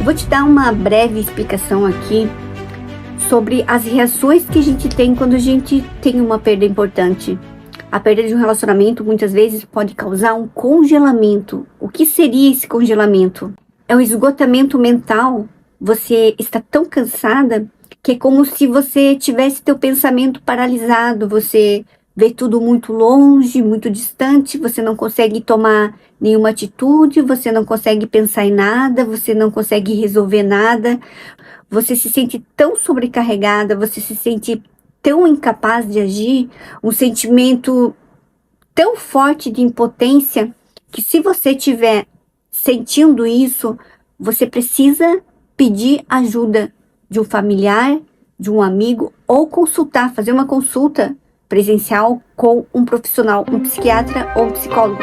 Vou te dar uma breve explicação aqui sobre as reações que a gente tem quando a gente tem uma perda importante. A perda de um relacionamento muitas vezes pode causar um congelamento. O que seria esse congelamento? É um esgotamento mental. Você está tão cansada que é como se você tivesse teu pensamento paralisado. Você vê tudo muito longe, muito distante, você não consegue tomar nenhuma atitude, você não consegue pensar em nada, você não consegue resolver nada. Você se sente tão sobrecarregada, você se sente tão incapaz de agir, um sentimento tão forte de impotência, que se você estiver sentindo isso, você precisa pedir ajuda de um familiar, de um amigo, ou consultar, fazer uma consulta presencial com um profissional, um psiquiatra ou um psicólogo.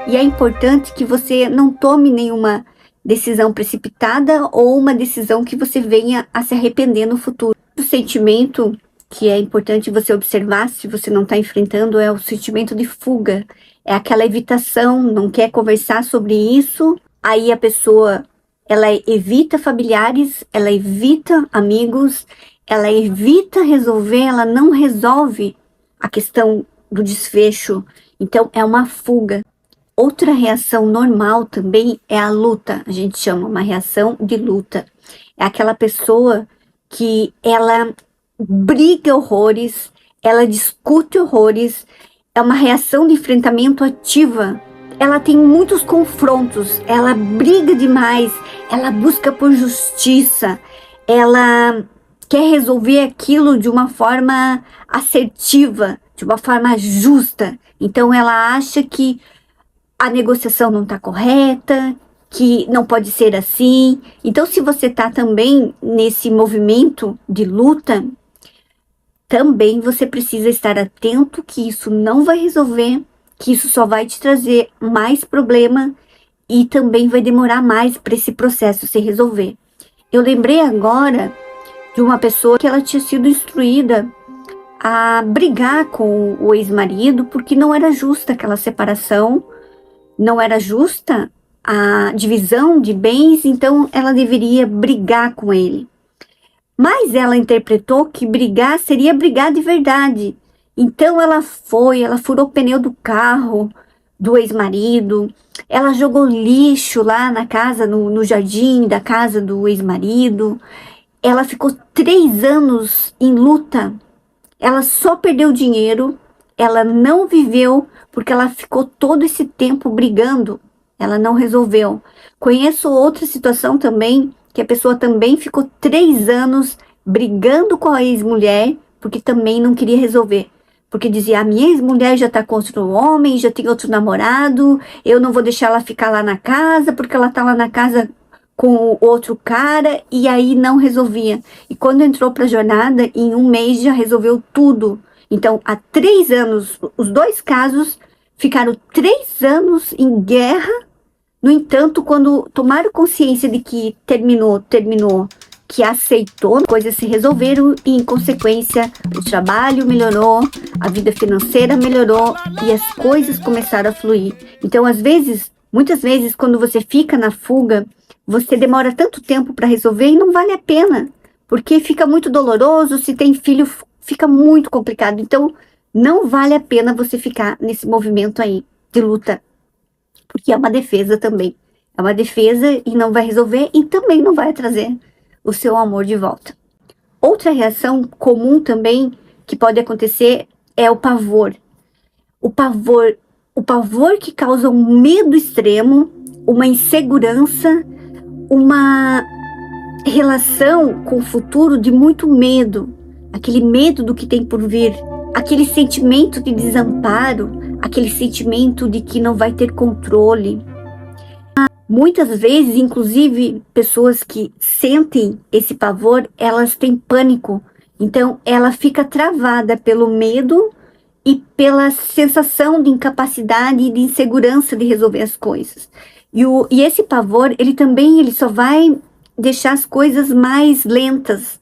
E é importante que você não tome nenhuma decisão precipitada ou uma decisão que você venha a se arrepender no futuro. O sentimento que é importante você observar, se você não está enfrentando, é o sentimento de fuga. É aquela evitação, não quer conversar sobre isso, aí a pessoa, ela evita familiares, ela evita amigos, ela evita resolver, ela não resolve a questão do desfecho. Então é uma fuga. Outra reação normal também é a luta, a gente chama uma reação de luta. É aquela pessoa que ela briga horrores, ela discute horrores, é uma reação de enfrentamento ativa. Ela tem muitos confrontos, ela briga demais, ela busca por justiça, ela quer resolver aquilo de uma forma assertiva, de uma forma justa. Então ela acha que a negociação não está correta, que não pode ser assim. Então, se você está também nesse movimento de luta, também você precisa estar atento que isso não vai resolver, que isso só vai te trazer mais problema e também vai demorar mais para esse processo se resolver. Eu lembrei agora de uma pessoa que ela tinha sido instruída a brigar com o ex-marido porque não era justa aquela separação, não era justa a divisão de bens, então ela deveria brigar com ele. Mas ela interpretou que brigar seria brigar de verdade. Então ela furou o pneu do carro do ex-marido, ela jogou lixo lá na casa, no jardim da casa do ex-marido. Ela ficou 3 anos em luta. Ela só perdeu dinheiro, ela não viveu porque ela ficou todo esse tempo brigando, ela não resolveu. Conheço outra situação também, que a pessoa também ficou 3 anos brigando com a ex-mulher, porque também não queria resolver. Porque dizia, a minha ex-mulher já tá com outro homem, já tem outro namorado, eu não vou deixar ela ficar lá na casa, porque ela tá lá na casa com outro cara, e aí não resolvia. E quando entrou pra jornada, em 1 mês já resolveu tudo. Então, há 3 anos, os 2 casos ficaram 3 anos em guerra. No entanto, quando tomaram consciência de que terminou, que aceitou, coisas se resolveram e, em consequência, o trabalho melhorou, a vida financeira melhorou e as coisas começaram a fluir. Então, muitas vezes, quando você fica na fuga, você demora tanto tempo para resolver e não vale a pena, porque fica muito doloroso, se tem filho, fica muito complicado. Então, não vale a pena você ficar nesse movimento aí de luta, porque é uma defesa também. É uma defesa e não vai resolver e também não vai trazer o seu amor de volta. Outra reação comum também que pode acontecer é o pavor. O pavor que causa um medo extremo, uma insegurança, uma relação com o futuro de muito medo, aquele medo do que tem por vir, aquele sentimento de desamparo, aquele sentimento de que não vai ter controle. Muitas vezes, inclusive, pessoas que sentem esse pavor, elas têm pânico. Então, ela fica travada pelo medo e pela sensação de incapacidade e de insegurança de resolver as coisas. E esse pavor, ele só vai deixar as coisas mais lentas.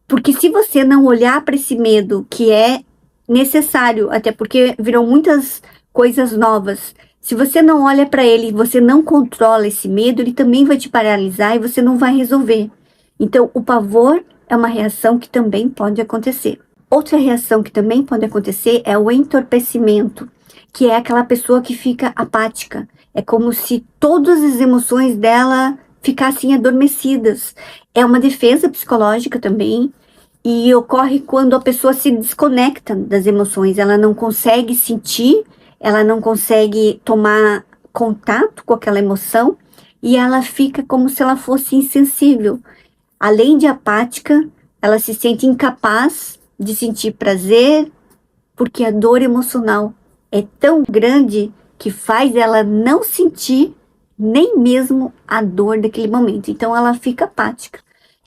Porque se você não olhar para esse medo, que é necessário, até porque viram muitas coisas novas, Se você não olha para ele, você não controla esse medo, ele também vai te paralisar e você não vai resolver. Então, o pavor é uma reação que também pode acontecer. Outra reação que também pode acontecer é o entorpecimento, que é aquela pessoa que fica apática. É como se todas as emoções dela ficassem adormecidas. É uma defesa psicológica também, e ocorre quando a pessoa se desconecta das emoções. Ela não consegue sentir, ela não consegue tomar contato com aquela emoção, e ela fica como se ela fosse insensível. Além de apática, ela se sente incapaz de sentir prazer, porque a dor emocional é tão grande que faz ela não sentir nem mesmo a dor daquele momento. Então ela fica apática.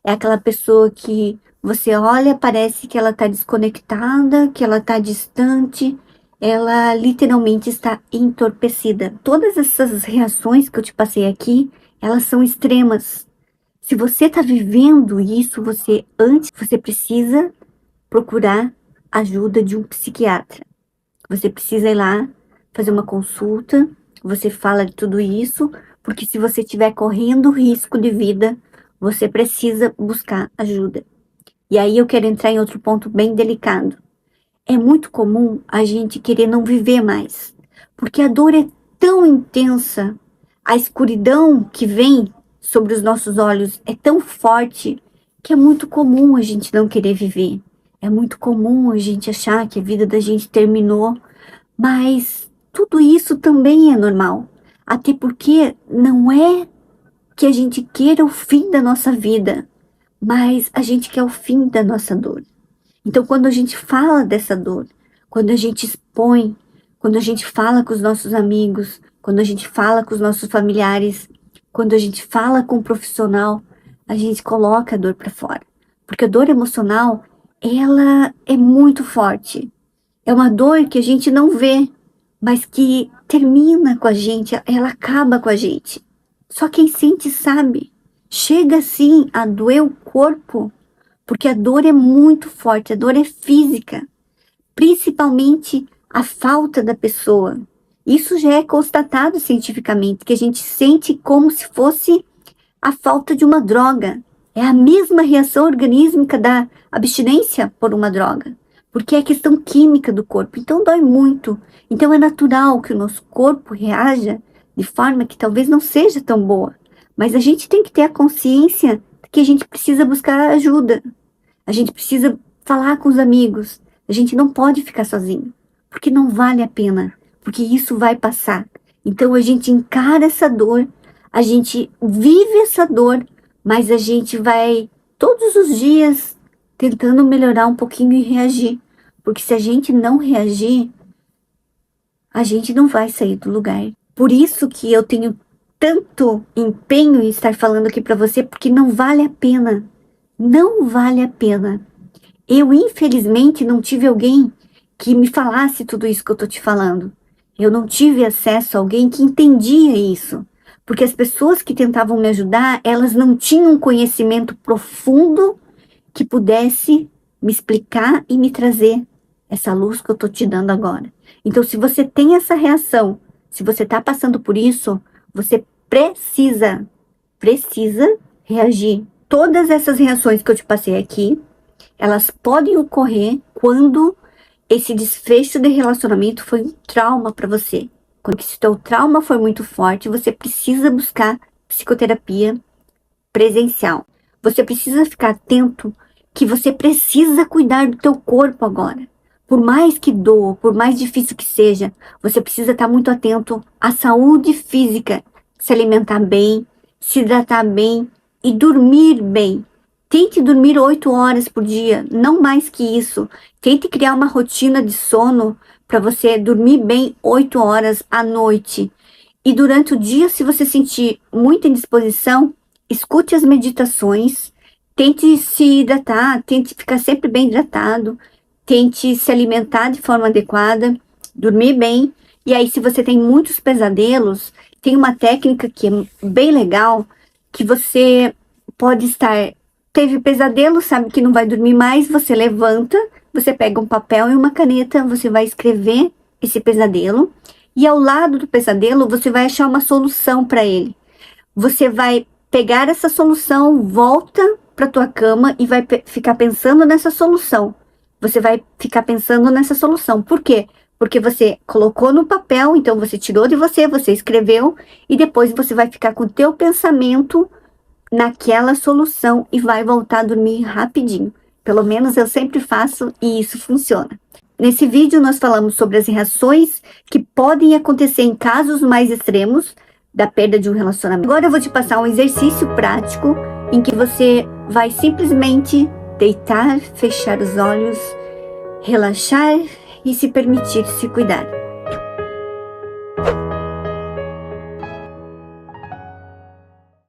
É aquela pessoa que você olha, parece que ela está desconectada, que ela está distante, ela literalmente está entorpecida. Todas essas reações que eu te passei aqui, elas são extremas. Se você está vivendo isso, você precisa procurar ajuda de um psiquiatra. Você precisa ir lá fazer uma consulta, você fala de tudo isso, porque se você estiver correndo risco de vida, você precisa buscar ajuda. E aí eu quero entrar em outro ponto bem delicado. É muito comum a gente querer não viver mais, porque a dor é tão intensa, a escuridão que vem sobre os nossos olhos é tão forte que é muito comum a gente não querer viver. É muito comum a gente achar que a vida da gente terminou, mas tudo isso também é normal. Até porque não é que a gente queira o fim da nossa vida, mas a gente quer o fim da nossa dor. Então, quando a gente fala dessa dor, quando a gente expõe, quando a gente fala com os nossos amigos, quando a gente fala com os nossos familiares, quando a gente fala com um profissional, a gente coloca a dor para fora. Porque a dor emocional, ela é muito forte. É uma dor que a gente não vê, mas que termina com a gente, ela acaba com a gente. Só quem sente sabe. Chega assim a doer o corpo, porque a dor é muito forte, a dor é física, principalmente a falta da pessoa. Isso já é constatado cientificamente, que a gente sente como se fosse a falta de uma droga. É a mesma reação organísmica da abstinência por uma droga, porque é questão química do corpo, então dói muito. Então é natural que o nosso corpo reaja de forma que talvez não seja tão boa, mas a gente tem que ter a consciência que a gente precisa buscar ajuda. A gente precisa falar com os amigos. A gente não pode ficar sozinho, porque não vale a pena, porque isso vai passar. Então a gente encara essa dor, a gente vive essa dor, mas a gente vai todos os dias tentando melhorar um pouquinho e reagir. Porque se a gente não reagir, a gente não vai sair do lugar. Por isso que eu tenho tanto empenho em estar falando aqui para você, porque não vale a pena. Não vale a pena. Eu, infelizmente, não tive alguém que me falasse tudo isso que eu tô te falando. Eu não tive acesso a alguém que entendia isso. Porque as pessoas que tentavam me ajudar, elas não tinham um conhecimento profundo que pudesse me explicar e me trazer essa luz que eu tô te dando agora. Então, se você tem essa reação, se você tá passando por isso, você precisa reagir. Todas essas reações que eu te passei aqui, elas podem ocorrer quando esse desfecho de relacionamento foi um trauma para você. Quando esse teu trauma foi muito forte, você precisa buscar psicoterapia presencial. Você precisa ficar atento que você precisa cuidar do teu corpo agora. Por mais que doa, por mais difícil que seja, você precisa estar muito atento à saúde física, se alimentar bem, se hidratar bem e dormir bem. Tente dormir 8 horas por dia, não mais que isso. Tente criar uma rotina de sono para você dormir bem 8 horas à noite. E durante o dia, se você sentir muita indisposição, escute as meditações, tente se hidratar, tente ficar sempre bem hidratado, tente se alimentar de forma adequada, dormir bem. E aí, se você tem muitos pesadelos, tem uma técnica que é bem legal, que você pode estar... Teve pesadelo, sabe que não vai dormir mais, você levanta, você pega um papel e uma caneta, você vai escrever esse pesadelo, E ao lado do pesadelo, você vai achar uma solução para ele. Você vai pegar essa solução, volta para tua cama e vai ficar pensando nessa solução. Você vai ficar pensando nessa solução. Por quê? Porque você colocou no papel, então você tirou de você, você escreveu, e depois você vai ficar com o teu pensamento naquela solução e vai voltar a dormir rapidinho. Pelo menos eu sempre faço e isso funciona. Nesse vídeo nós falamos sobre as reações que podem acontecer em casos mais extremos da perda de um relacionamento. Agora eu vou te passar um exercício prático em que você vai simplesmente deitar, fechar os olhos, relaxar e se permitir se cuidar.